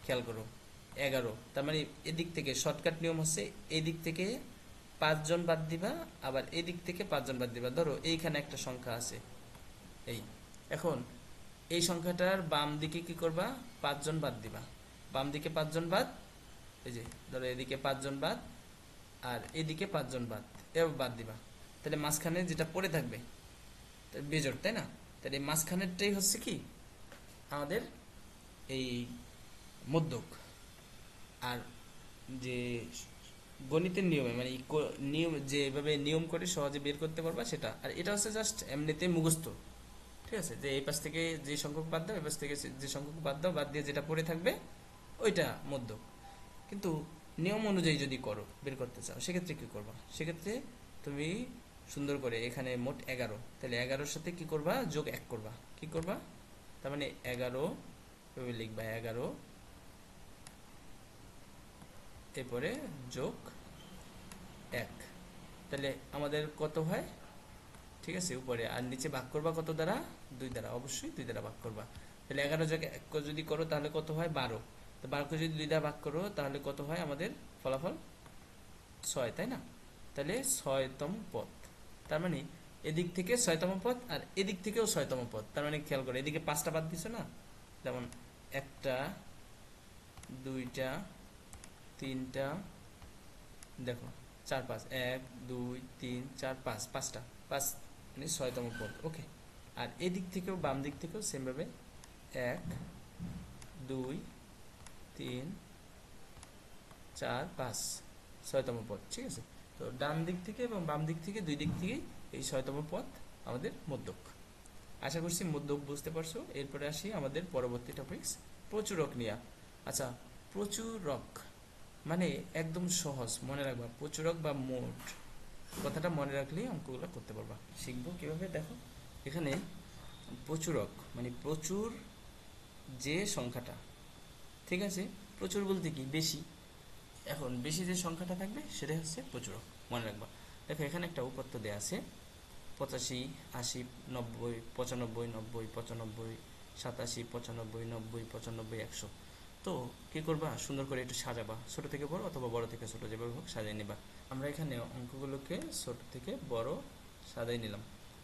খেয়াল করো। 11, তার মানে এদিক থেকে শর্টকাট নিয়ম হচ্ছে এই দিক থেকে 5 জন বাদ দিবা, আবার এই দিক থেকে 5 জন বাদ দিবা। ধরো এইখানে একটা সংখ্যা আছে, এই, এখন এই সংখ্যাটার বাম দিকে কি করবা, 5 জন বাদ দিবা। বাম দিকে 5 জন বাদ, এই যে ধরো এদিকে 5 জন বাদ, আর এদিকে 5 জন বাদ, এবার বাদ দিবা। তাহলে মাঝখানে যেটা পড়ে থাকবে বেজোড়, তাই না? তাহলে এই মাঝখানেরটাই হচ্ছে কি আমাদের এই মধ্যক। আর যে গণিতের নিয়মে মানে নিয়ম যেভাবে নিয়ম করে সহজে বের করতে পারবা সেটা, আর এটা হচ্ছে জাস্ট এমনিতে মুখস্থ। ঠিক আছে, যে এই পাশ থেকে যে সংখ্যক বাদ দাও, এই পাশ থেকে যে সংখ্যক বাদ দাও, বাদ দিয়ে যেটা পড়ে থাকবে ওইটা মধ্য। কিন্তু নিয়ম অনুযায়ী যদি করো, বের করতে চাও, সেক্ষেত্রে কি করবা, সেক্ষেত্রে তুমি সুন্দর করে এখানে মোট 11, তাহলে 11-র সাথে কি করবা, যোগ 1 করবা। কি করবা, তার মানে 11 লিখবা, 11 এরপরে যোগ 1, তাহলে আমাদের কত হয়, ঠিক আছে, উপরে আর নিচে ভাগ করবা কত দ্বারা, 2 দ্বারা, অবশ্যই 2 দ্বারা ভাগ করবা। তাহলে 11 যোগ 1 যদি করো তাহলে কত হয়, 12। তো 12কে যদি 2 দ্বারা ভাগ করো তাহলে কত হয় আমাদের ফলাফল, 6, তাই না? তাহলে 6তম পদ। তার মানে এদিক থেকে 6তম পদ, আর এদিক থেকেও 6তম পদ। তার মানে খেয়াল করো, এদিকে 5টা বাদ দিছো না, যেমন 1টা, 2টা, 3টা, দেখো 4 5, 1 2 3 4 5, 5টা, 5 মানে 6তম পদ। ওকে, আর এদিক থেকেও বাম দিক থেকেও সেম ভাবে 1 2 3 4 5, 6তম পদ। ঠিক আছে, তো ডান দিক থেকে এবং বাম দিক থেকে দুই দিক থেকেই এই 6তম পদ আমাদের মধ্যক। আশা করছি মধ্যক বুঝতে পারছো। এরপরে আসি আমাদের পরবর্তী টপিকস, প্রচুরক নিয়া। আচ্ছা, প্রচুরক মানে একদম সহজ মনে রাখবা, প্রচুরক বা মোট কথাটা মনে রাখলেই অঙ্কগুলো করতে পারবা। শিখবো কিভাবে, দেখো এখানে প্রচুরক মানে প্রচুর যে সংখ্যাটা, ঠিক আছে, প্রচুর বলতে কি বেশি, এখন বেশি যে সংখ্যাটা থাকবে সেটাই হচ্ছে প্রচুরক, মনে রাখবা। দেখো এখানে একটা উপাত্ত দেয়া আছে, 85 80 90 95 90 95 87 95 90 95 100। তো কি করবা, সুন্দর করে একটু সাজাবা, ছোট থেকে বড় অথবা বড় থেকে ছোট, যেভাবে হোক সাজিয়ে নিবা। আমরা এখানে অঙ্কগুলোকে ছোট থেকে বড় সাজাই নিলাম।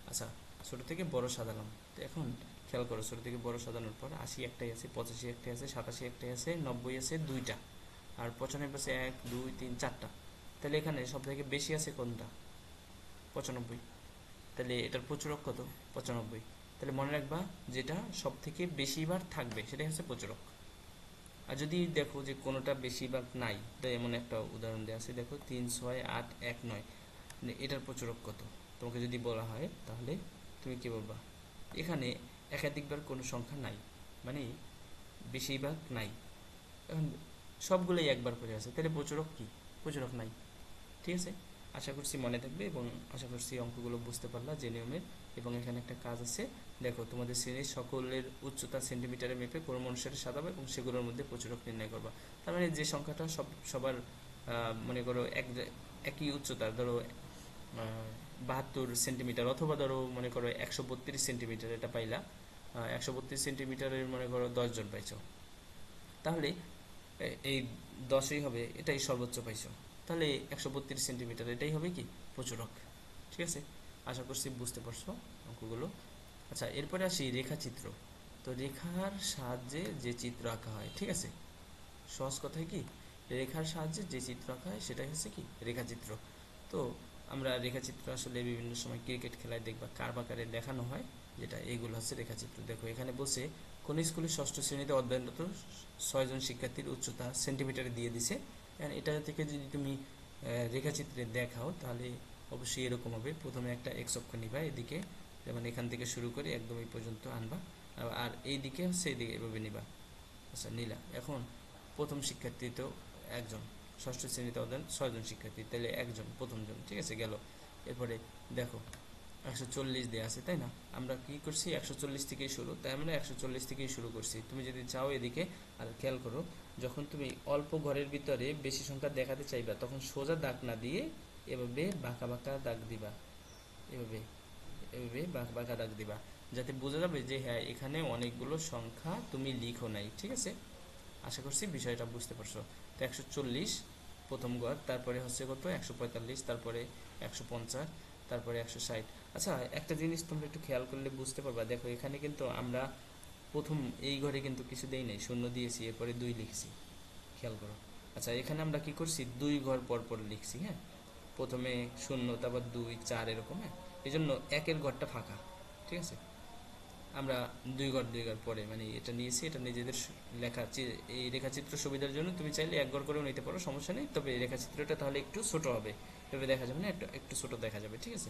আচ্ছা, ছোট থেকে বড় সাজালাম। তো এখন খেয়াল করো, ছোট থেকে বড় সাজানোর পর 80 একটাই আছে, 85 একটাই আছে, 87 একটাই আছে, 90 আছে 2টা, আর 95 আছে 1 2 3 4টা। তাহলে এখানে সব থেকে বেশি আছে কোনটা, 95। তাহলে এটার প্রচুরক কত, 95। তাহলে মনে রাখবা যেটা সব থেকে বেশিবার থাকবে সেটাই হচ্ছে প্রচুরক। আর যদি দেখো যে কোনোটা বেশিরভাগ নাই, তো এমন একটা উদাহরণ দেওয়া আছে, দেখো 3 6 8 1 9, মানে এটার প্রচুরক কত তোমাকে যদি বলা হয় তাহলে তুমি কি বলবা, এখানে একাধিকবার কোনো সংখ্যা নাই, মানে বেশিরভাগ নাই, এখন সবগুলোই একবার করে আছে, তাহলে প্রচুরক কি, প্রচুরক নাই। ঠিক আছে, আশা করছি মনে থাকবে এবং আশা করছি অঙ্কগুলো বুঝতে পারলা যে নিয়মের। এবং এখানে একটা কাজ আছে, দেখো তোমাদের শ্রেণীর সকলের উচ্চতা সেন্টিমিটারে মেপে ক্রম অনুসারে সাজাবে এবং সেগুলোর মধ্যে প্রচুরক নির্ণয় করবা। তার মানে যে সংখ্যাটা সবার মনে করো একই উচ্চতা, ধরো 72 সেন্টিমিটার, অথবা ধরো মনে করো 132 সেন্টিমিটার, এটা পাইলা 132 সেন্টিমিটারের মনে করো 10 জন পাইছো, তাহলে এই 10ই হবে, এটাই সর্বোচ্চ পাইছো, তাহলে 132 সেন্টিমিটার এটাই হবে কি প্রচুরক। ঠিক আছে, আশা করছি বুঝতে পারছো অঙ্কগুলো। আচ্ছা, এরপরে আসি রেখাচিত্র। তো রেখার সাহায্যে যে চিত্র আঁকা হয়, ঠিক আছে, সহজ কথায় কি, রেখার সাহায্যে যে চিত্র আঁকা হয় সেটাই হচ্ছে কি রেখাচিত্র। তো আমরা রেখাচিত্র আসলে বিভিন্ন সময় ক্রিকেট খেলায় দেখবা কার্ভ আকারে দেখানো হয়, যেটা এইগুলো হচ্ছে রেখাচিত্র। দেখো এখানে বলছে কোন স্কুলে ষষ্ঠ শ্রেণীতে অধ্যয়নরত 6 জন শিক্ষার্থীর উচ্চতা সেন্টিমিটারে দিয়ে দিছে। এটা থেকে যদি তুমি রেখাচিত্রে দেখাও তাহলে অবশ্যই এরকম হবে। প্রথমে একটা এক্স অক্ষ নিবা এদিকে, যেমন এখান থেকে শুরু করে একদম এই পর্যন্ত আনবা, আর এই দিকে হচ্ছে এইদিকে এভাবে নিবা। আচ্ছা নিলা। এখন প্রথম শিক্ষার্থী তো একজন, ষষ্ঠ শ্রেণীতে অধ্যয়ন 6 জন শিক্ষার্থী, তাহলে একজন প্রথম জন, ঠিক আছে গেল। এরপরে দেখো 140 দেওয়া আছে তাই না, আমরা কি করছি 140 থেকেই শুরু, তাই আমরা 140 থেকেই শুরু করছি। তুমি যদি চাও এদিকে, আর খেয়াল করো যখন তুমি অল্প ঘরের ভিতরে বেশি সংখ্যা দেখাতে চাইবা তখন সোজা দাগ না দিয়ে এভাবে বাঁকা বাঁকা দাগ দিবা, এভাবে এভাবে বাঁকা বাঁকা দাগ দিবা, যাতে বোঝা যাবে যে হ্যাঁ এখানে অনেকগুলো সংখ্যা তুমি লিখো নাই, ঠিক আছে। আশা করছি বিষয়টা বুঝতে পারছো। তো 140 প্রথম ঘর, তারপরে হচ্ছে কত 145, তারপরে 150, তারপরে 160। আচ্ছা একটা জিনিস তোমরা একটু খেয়াল করলে বুঝতে পারবা, দেখো এখানে কিন্তু আমরা প্রথম এই ঘরে কিন্তু কিছু দেই নাই, শূন্য দিয়েছি, এরপরে 2 লিখছি, খেয়াল করো। আচ্ছা এখানে আমরা কি করছি 2 ঘর পর পর লিখছি, হ্যাঁ প্রথমে 0, তারপর 2, 4 এরকম, হ্যাঁ এই জন্য একের ঘরটা ফাঁকা, ঠিক আছে। আমরা 2 ঘর পরে মানে এটা নিয়েছি, এটা নিজেদের লেখা এই রেখাচিত্র সুবিধার জন্য তুমি চাইলে 1 ঘর করেও নিতে পারো, সমস্যা নেই। তবে এই রেখাচিত্রটা তাহলে একটু ছোট হবে, এভাবে দেখা যাবে না, একটু ছোট দেখা যাবে, ঠিক আছে,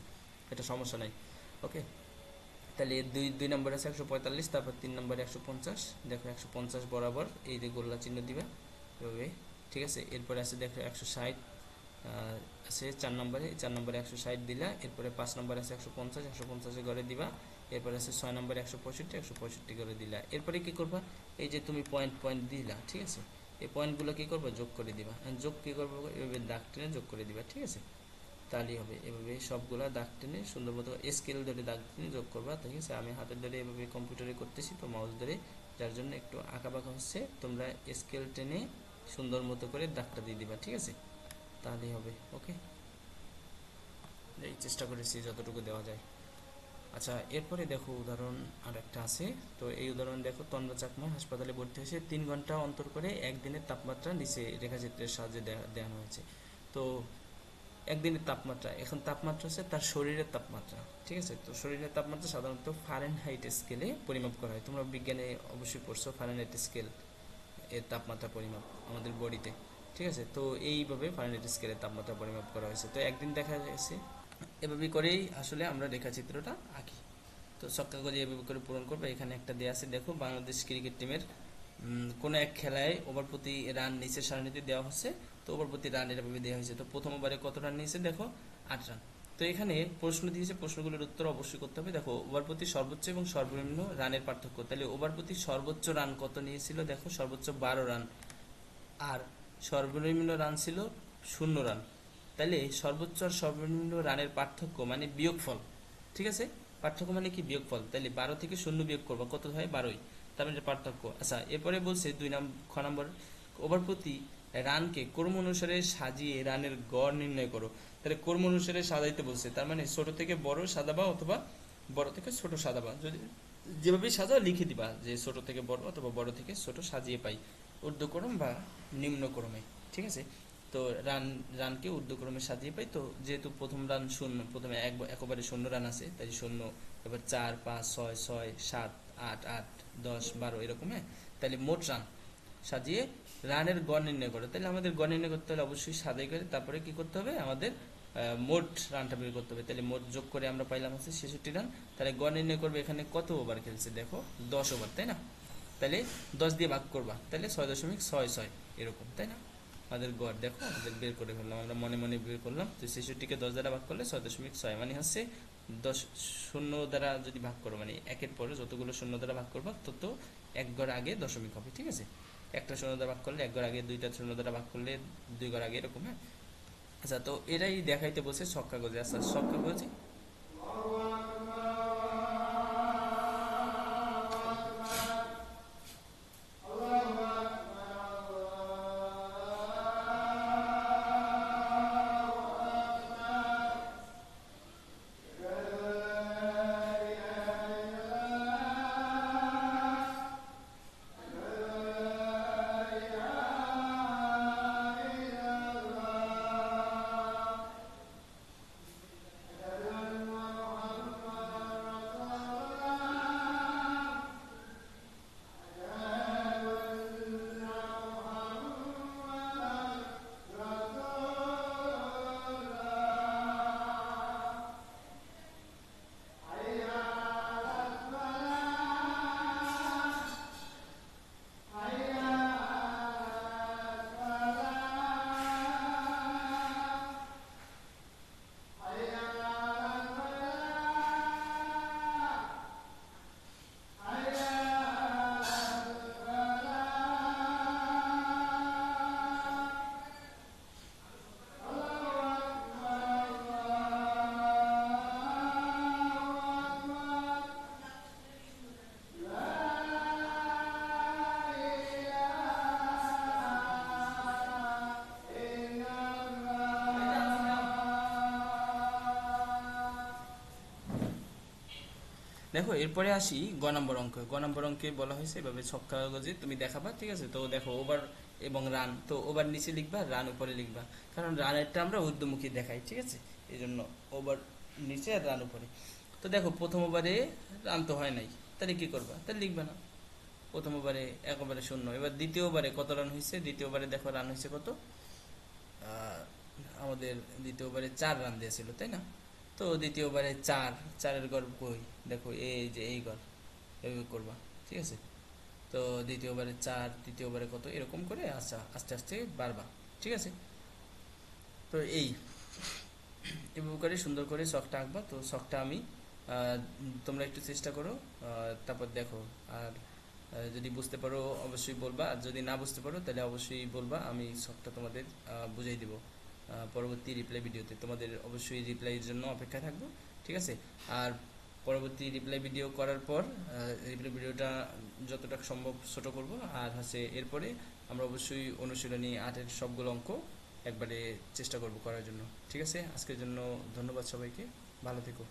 এটা সমস্যা নাই। ওকে, তাহলে দুই নম্বরে আছে 145, তারপর 3 নম্বরে 150। দেখো 150 বরাবর এই যে গোল্লা চিহ্ন দিবা এভাবে, ঠিক আছে। এরপরে আছে দেখো 160 আছে 4 নম্বরে 160 দিলা। এরপরে 5 নম্বরে আছে 150, 150 ঘরে দিবা। এরপরে আছে 6 নম্বরে 165, 165 ঘরে দিলা। এরপরে কি করবা, এই যে তুমি পয়েন্ট পয়েন্ট দিলা, ঠিক আছে, এই পয়েন্টগুলো কি করবা যোগ করে দিবা। যোগ কি করবো, এভাবে দাগ টেনে যোগ করে দিবা, ঠিক আছে, তাহলেই হবে। এভাবে সবগুলা দাগ টেনে সুন্দর মতো স্কেল ধরে দাগ টেনে যোগ করবা, ঠিক আছে। আমি হাতের ধরে এভাবে কম্পিউটারে করতেছি, তো মাউস ধরে, যার জন্য একটু আঁকা বাঁকা হচ্ছে, তোমরা স্কেল টেনে সুন্দর মতো করে দাগটা দিয়ে দিবা, ঠিক আছে, তাহলেই হবে। ওকে, এই চেষ্টা করেছি যতটুকু দেওয়া যায়। আচ্ছা এরপরে দেখো উদাহরণ আর একটা আছে। তো এই উদাহরণ দেখো, তন্দ্রা চাকমা হাসপাতালে ভর্তি হয়েছে, 3 ঘন্টা অন্তর করে একদিনের তাপমাত্রা নিচে রেখাচিত্রের সাহায্যে দেখানো হয়েছে। তো একদিনের তাপমাত্রা, এখন তাপমাত্রা হচ্ছে তার শরীরের তাপমাত্রা, ঠিক আছে। তো শরীরের তাপমাত্রা সাধারণত ফারেনহাইট স্কেলে পরিমাপ করা হয়। তোমরা বিজ্ঞানে অবশ্যই পড়ছো ফারেনহাইট স্কেল এর তাপমাত্রা পরিমাপ আমাদের বডিতে, ঠিক আছে। তো এইভাবে ফারেনহাইট স্কেলের তাপমাত্রা পরিমাপ করা হয়েছে। তো একদিন দেখা গেছে এভাবে করেই আসলে আমরা রেখাচিত্রটা আঁকি। তো ছক্কা গজে এভাবে করে পূরণ করবে। এখানে একটা দেয়া আছে দেখো, বাংলাদেশ ক্রিকেট টিমের কোনো এক খেলায় ওভার প্রতি রান নিচের সারণীতে দেওয়া হচ্ছে। তো ওভার প্রতি রান এভাবে দেওয়া হয়েছে। তো প্রথম ওভারে কত রান নিয়েছে দেখো 8 রান। তো এখানে প্রশ্ন দিয়েছে, প্রশ্নগুলোর উত্তর অবশ্যই করতে হবে। দেখো ওভার প্রতি সর্বোচ্চ এবং সর্বনিম্ন রানের পার্থক্য, তাহলে ওভার প্রতি সর্বোচ্চ রান কত নিয়েছিল দেখো, সর্বোচ্চ 12 রান, আর সর্বনিম্ন রান ছিল 0 রান। তাহলে সর্বোচ্চ আর সর্বনিম্ন রানের পার্থক্য মানে বিয়োগফল, ঠিক আছে। পার্থক্য মানে কি বিয়োগফল, তাহলে 12 থেকে 0 বিয়োগ করবা কত হয় 12ই, তার মানে পার্থক্য। আচ্ছা এরপরে বলছে খ নম্বর, ওভার প্রতি রানকে ক্রম অনুসারে সাজিয়ে রানের গড় নির্ণয় করো। তাহলে ক্রম অনুসারে সাজাইতে বলছে, তার মানে ছোট থেকে বড় সাজাবা অথবা বড় থেকে ছোট সাজাবা, যদি যেভাবে সাজাও লিখে দিবা যে ছোট থেকে বড় অথবা বড় থেকে ছোট সাজিয়ে পাই, ঊর্ধ্বক্রম বা নিম্নক্রমে, ঠিক আছে। তো রানকে ঊর্ধ্বক্রমে সাজিয়ে পাই। তো যেহেতু প্রথম রান 0, প্রথমে একবারে 0 রান আছে, তাই 0, এবার 4, 5, 6, 6, 7, 8, 8, 10, 12 এরকম, হ্যাঁ। তাহলে মোট রান সাজিয়ে রানের গড় নির্ণয় করো। তাহলে আমাদের গড় নির্ণয় করতে হলে অবশ্যই সাজাই করে তারপরে কি করতে হবে, আমাদের মোট রানটা বের করতে হবে। তাহলে মোট যোগ করে আমরা পাইলাম হচ্ছে 66 রান। তাহলে গড় নির্ণয় করবে, এখানে কত ওভার খেলছে দেখো 10 ওভার, তাই না। তাহলে 10 দিয়ে ভাগ করবা, তাহলে 6.66 এরকম, তাই না। আমাদের গড় দেখো আমাদের বের করে ফেললাম, আমরা মনে মনে বের করলাম। তো 66কে 10 দ্বারা ভাগ করলে 6.6, মানে হচ্ছে 10 শূন্য দ্বারা যদি ভাগ করো, মানে একের পরে যতগুলো শূন্য দ্বারা ভাগ করবা তত এক ঘর আগে দশমিক হবে, ঠিক আছে। একটা শূন্য দ্বারা ভাগ করলে এক ঘর আগে, দুইটা শূন্য দ্বারা ভাগ করলে 2 ঘর আগে, এরকম, হ্যাঁ। আচ্ছা তো এরাই দেখাইতে বলছে ছক্কা গজে। আচ্ছা ছক্কা গজে দেখো এরপরে আসি গ নম্বর অঙ্ক। গ নম্বর অঙ্কে বলা হয়েছে এভাবে ছক কাগজে তুমি দেখাবা, ঠিক আছে? তো দেখো ওভার এবং রান, তো ওভার নিচে লিখবা, রান উপরে লিখবা, কারণ রানেরটা আমরা ঊর্ধ্বমুখী দেখাই, ঠিক আছে? এই জন্য ওভার নিচে আর রান উপরে। তো দেখো প্রথম ওভারে রান তো হয় নাই, তাহলে কি করবা? তাহলে লিখবে না, প্রথম ওভারে একেবারে শূন্য। এবার দ্বিতীয় ওভারে কত রান হয়েছে? দ্বিতীয় ওভারে দেখো রান হয়েছে কত, আমাদের দ্বিতীয় ওভারে 4 রান দিয়েছিল, তাই না? তো দ্বিতীয় ওভারে চারের গড় কই? দেখো এই যে এই গড়, এভাবে করবা, ঠিক আছে? তো দ্বিতীয় ওভারে 4, তৃতীয় ওভারে কত, এরকম করে আচ্ছা আস্তে আস্তে বাড়বা, ঠিক আছে? তো এভাবে করে সুন্দর করে শখটা আঁকবা। তো শখটা আমি তোমরা একটু চেষ্টা করো, তারপর দেখো। আর যদি বুঝতে পারো অবশ্যই বলবা, আর যদি না বুঝতে পারো তাহলে অবশ্যই বলবা, আমি শখটা তোমাদের বুঝিয়ে দিব পরবর্তী রিপ্লাই ভিডিওতে। তোমাদের অবশ্যই রিপ্লাইয়ের জন্য অপেক্ষা থাকবো, ঠিক আছে? আর পরবর্তী রিপ্লাই ভিডিও করার পর রিপ্লাই ভিডিওটা যতটা সম্ভব ছোট করব। আর হচ্ছে এরপরে আমরা অবশ্যই অনুশীলনী 8-এর সবগুলো অঙ্ক একবারে চেষ্টা করব করার জন্য, ঠিক আছে? আজকের জন্য ধন্যবাদ সবাইকে, ভালো থেকো।